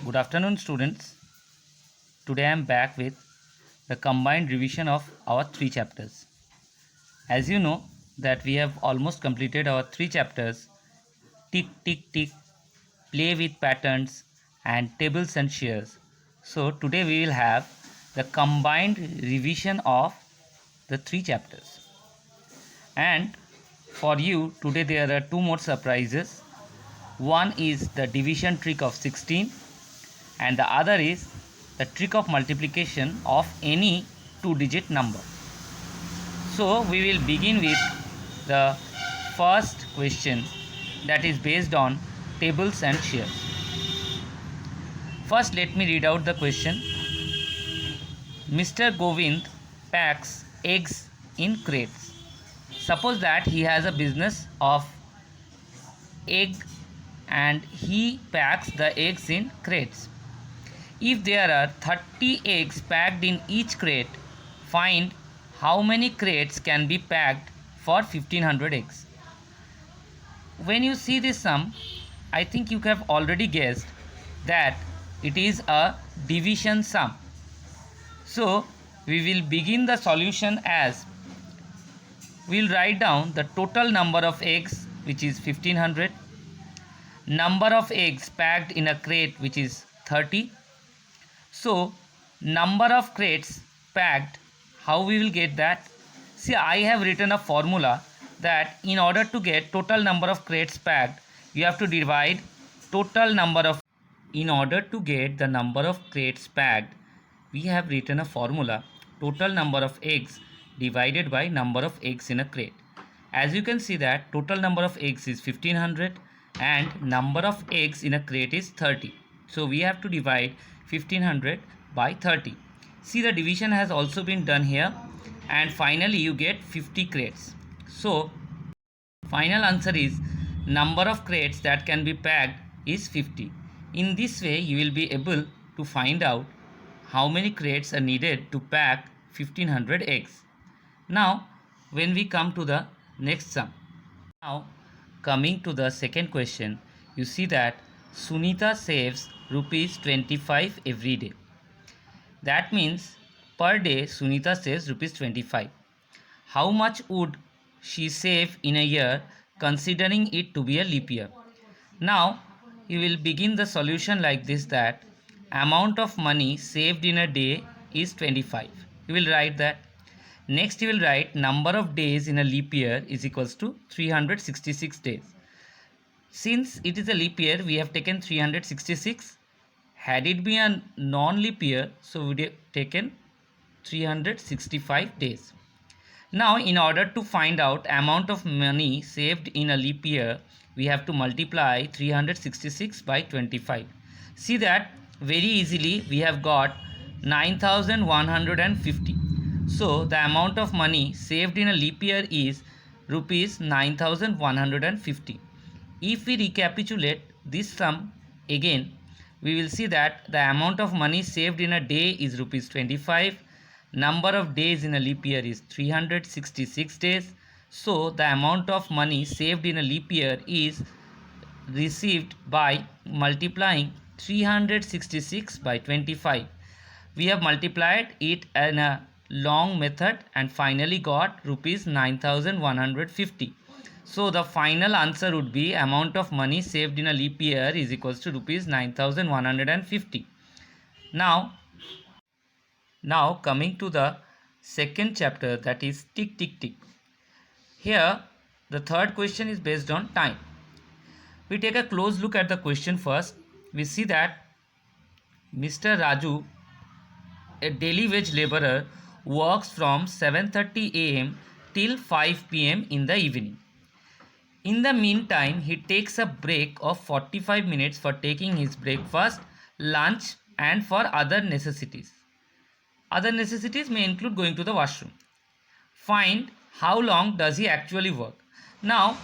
Good afternoon, students. Today I am back with the combined revision of our 3 chapters. As you know that we have almost completed our 3 chapters: tick, tick, tick, play with patterns, and tables and shares. So today we will have the combined revision of the 3 chapters. And for you today there are two more surprises. One is the division trick of 16 and the other is the trick of multiplication of any two-digit number. So we will begin with the first question, that is based on tables and shares. First let me read out the question. Mr. Govind packs eggs in crates. Suppose that he has a business of egg and he packs the eggs in crates. If there are 30 eggs packed in each crate, find how many crates can be packed for 1500 eggs. When you see this sum, I think you have already guessed that it is a division sum. So we will begin the solution as we will write down the total number of eggs, which is 1500, number of eggs packed in a crate, which is 30. So number of crates packed, how we will get that? See, I have written a formula that in order to get total number of crates packed, you have to divide total number of, in order to get the number of crates packed, we have written a formula, total number of eggs divided by number of eggs in a crate. As you can see that total number of eggs is 1500 and number of eggs in a crate is 30. So we have to divide 1500 by 30. See, the division has also been done here and finally you get 50 crates. So final answer is number of crates that can be packed is 50. In this way you will be able to find out how many crates are needed to pack 1500 eggs. Now when we come to the next sum. Now coming to the second question, you see that Sunita saves rupees 25 every day. That means per day Sunita saves rupees 25. How much would she save in a year considering it to be a leap year? Now you will begin the solution like this, that amount of money saved in a day is 25. You will write that. Next you will write number of days in a leap year is equals to 366 days. Since it is a leap year, we have taken 366. Had it been a non-leap year, so we would have taken 365 days. Now in order to find out amount of money saved in a leap year, we have to multiply 366 by 25. See that very easily we have got 9150. So the amount of money saved in a leap year is rupees 9150. If we recapitulate this sum again, we will see that the amount of money saved in a day is rupees 25. Number of days in a leap year is 366 days. So the amount of money saved in a leap year is received by multiplying 366 by 25. We have multiplied it in a long method and finally got rupees 9150. So the final answer would be amount of money saved in a leap year is equals to rupees 9150. Now coming to the second chapter, that is tick tick tick. Here the third question is based on time. We take a close look at the question first. We see that Mr. Raju, a daily wage laborer, works from 7:30 a.m. till 5 p.m. in the evening. In the meantime, he takes a break of 45 minutes for taking his breakfast, lunch and for other necessities. Other necessities may include going to the washroom. Find how long does he actually work. Now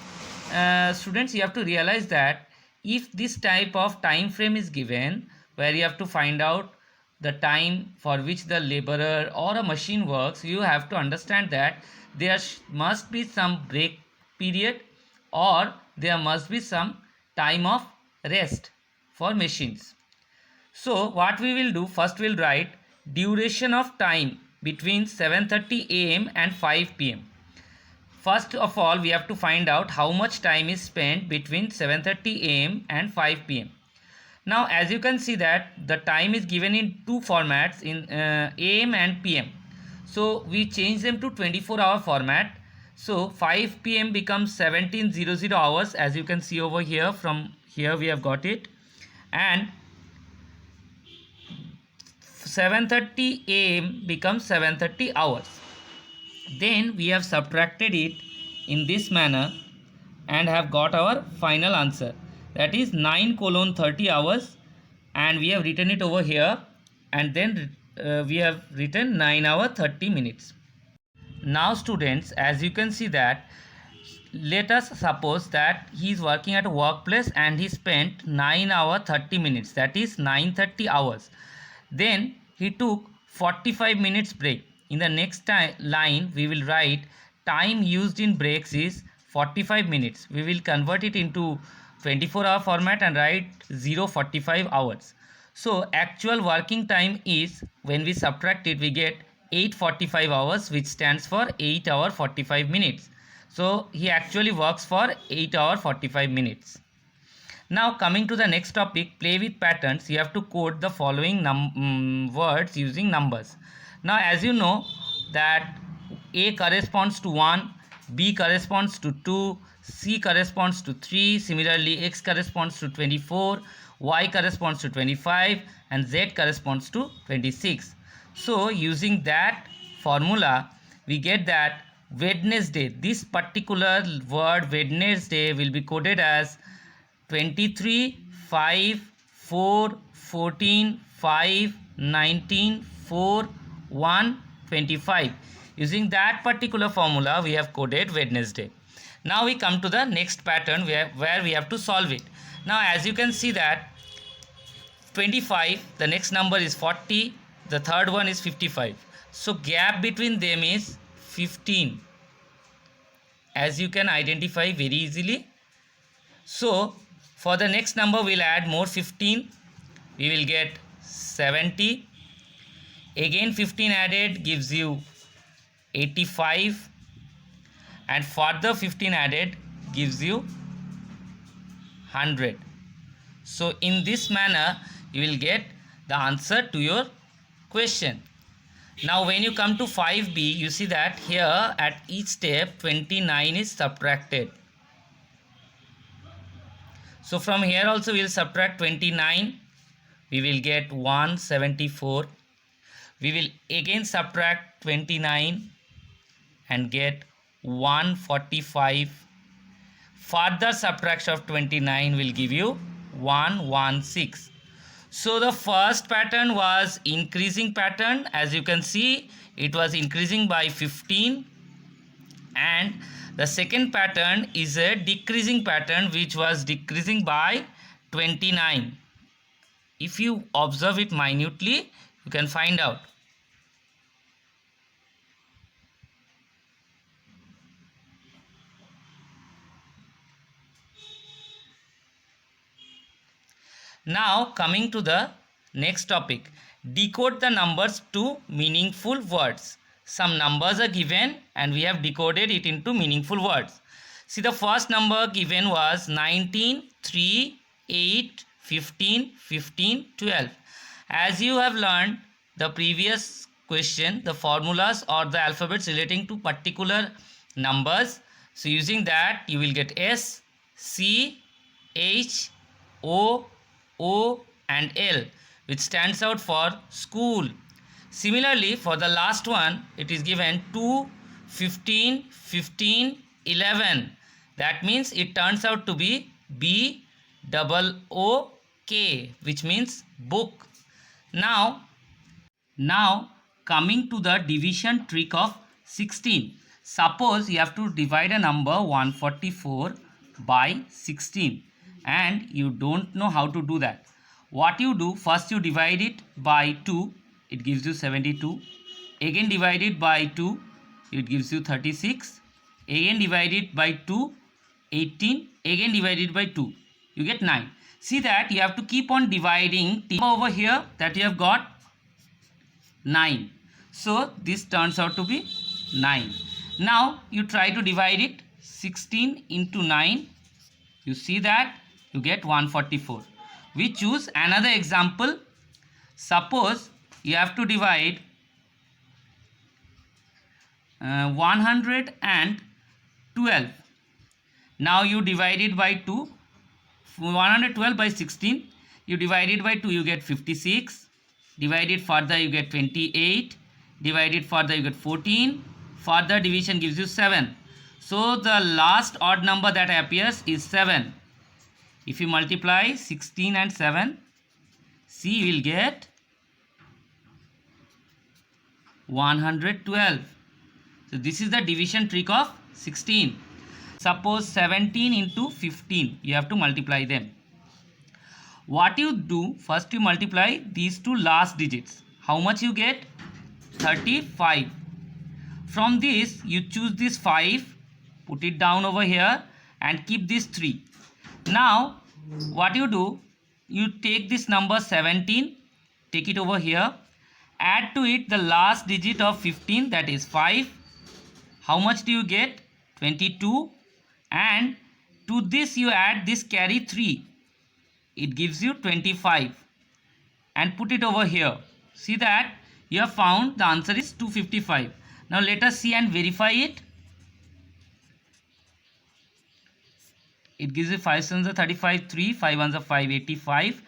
students, you have to realize that if this type of time frame is given where you have to find out the time for which the laborer or a machine works, you have to understand that there must be some break period or there must be some time of rest for machines. So what we will do, first we'll write duration of time between 7:30 am and 5 pm. First of all, we have to find out how much time is spent between 7:30 am and 5 pm. Now as you can see that the time is given in two formats, in am and pm. So we change them to 24-hour format. So 5 pm becomes 1700 hours, as you can see over here. From here we have got it. And 7:30 am becomes 7:30 hours. Then we have subtracted it in this manner and have got our final answer, that is 9:30 hours, and we have written it over here, and then we have written 9 hour 30 minutes. Now students, as you can see that, let us suppose that he is working at a workplace and he spent 9 hour 30 minutes, that is 9:30 hours. Then he took 45 minutes break. In the next line we will write time used in breaks is 45 minutes. We will convert it into 24-hour format and write 0:45 hours. So actual working time is, when we subtract it, we get 8:45 hours, which stands for 8 hour 45 minutes. So he actually works for 8 hour 45 minutes. Now coming to the next topic, play with patterns. You have to code the following words using numbers. Now as you know that A corresponds to 1, B corresponds to 2, C corresponds to 3, similarly X corresponds to 24, Y corresponds to 25, and Z corresponds to 26. So using that formula we get that Wednesday, this particular word Wednesday will be coded as 23, 5, 4, 14, 5, 19, 4, 1, 25. Using that particular formula we have coded Wednesday. Now we come to the next pattern where we have to solve it. Now as you can see that 25, the next number is 40, the third one is 55. So gap between them is 15, as you can identify very easily. So for the next number we'll add more 15, we will get 70. Again 15 added gives you 85, and further 15 added gives you 100. So in this manner you will get the answer to your question. Now when you come to 5b, you see that here at each step 29 is subtracted. So from here also we will subtract 29, we will get 174. We will again subtract 29 and get 145. Further subtraction of 29 will give you 116. So the first pattern was increasing pattern. As you can see, it was increasing by 15, and the second pattern is a decreasing pattern, which was decreasing by 29. If you observe it minutely, you can find out. Now coming to the next topic, decode the numbers to meaningful words. Some numbers are given and we have decoded it into meaningful words. See, the first number given was 19, 3, 8, 15, 15, 12. As you have learned the previous question, the formulas or the alphabets relating to particular numbers. So using that you will get S, C, H, O, and L, which stands out for school. Similarly, for the last one, it is given 2, 15, 15, 11. That means it turns out to be BOOK, which means book. Now coming to the division trick of 16. Suppose you have to divide a number 144 by 16. And you don't know how to do that. What you do, first you divide it by 2, it gives you 72. Again divide it by 2, it gives you 36. Again divide it by 2, 18. Again divide it by 2, you get 9. See that you have to keep on dividing over here that you have got 9. So this turns out to be 9. Now you try to divide it 16 into 9. You see that you get 144. We choose another example. Suppose you have to divide 112. Now you divide it by 2. 112 by 16. You divide it by 2, you get 56. Divide it further, you get 28. Divide it further, you get 14. Further division gives you 7. So the last odd number that appears is 7. If you multiply 16 and 7, C will get 112. So this is the division trick of 16. Suppose 17 into 15, you have to multiply them. What you do, first you multiply these two last digits. How much you get? 35. From this you choose this 5, put it down over here and keep this 3. Now what you do, you take this number 17, take it over here, add to it the last digit of 15, that is 5. How much do you get? 22. And to this you add this carry 3. It gives you 25. And put it over here. See that you have found the answer is 255. Now let us see and verify it. It gives you 5 7s are 35, 3, 5 1s are 5, 85,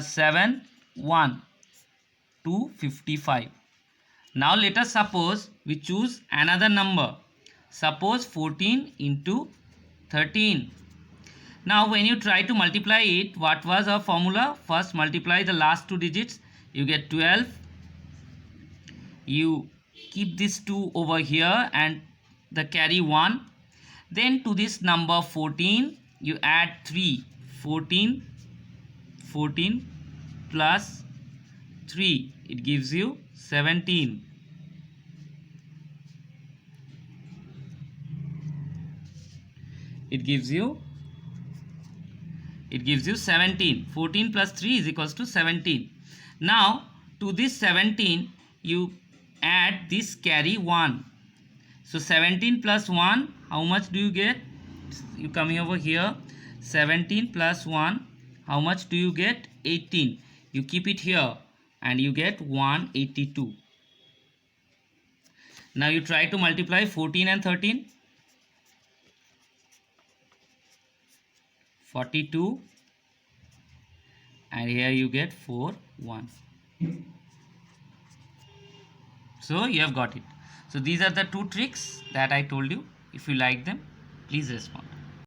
7, 1, 255. Now let us suppose we choose another number. Suppose 14 into 13. Now when you try to multiply it, what was our formula? First multiply the last two digits, you get 12. You keep this 2 over here and the carry 1. Then to this number 14 you add 3. 14 plus 3, it gives you 17. It gives you 17. 14 plus 3 is equals to 17. Now to this 17 you add this carry 1. So 17 plus 1, how much do you get? You come over here, 17 plus 1, how much do you get? 18. You keep it here and you get 182. Now you try to multiply 14 and 13. 42. And here you get 4 1. So you have got it. So these are the two tricks that I told you. If you like them, please respond.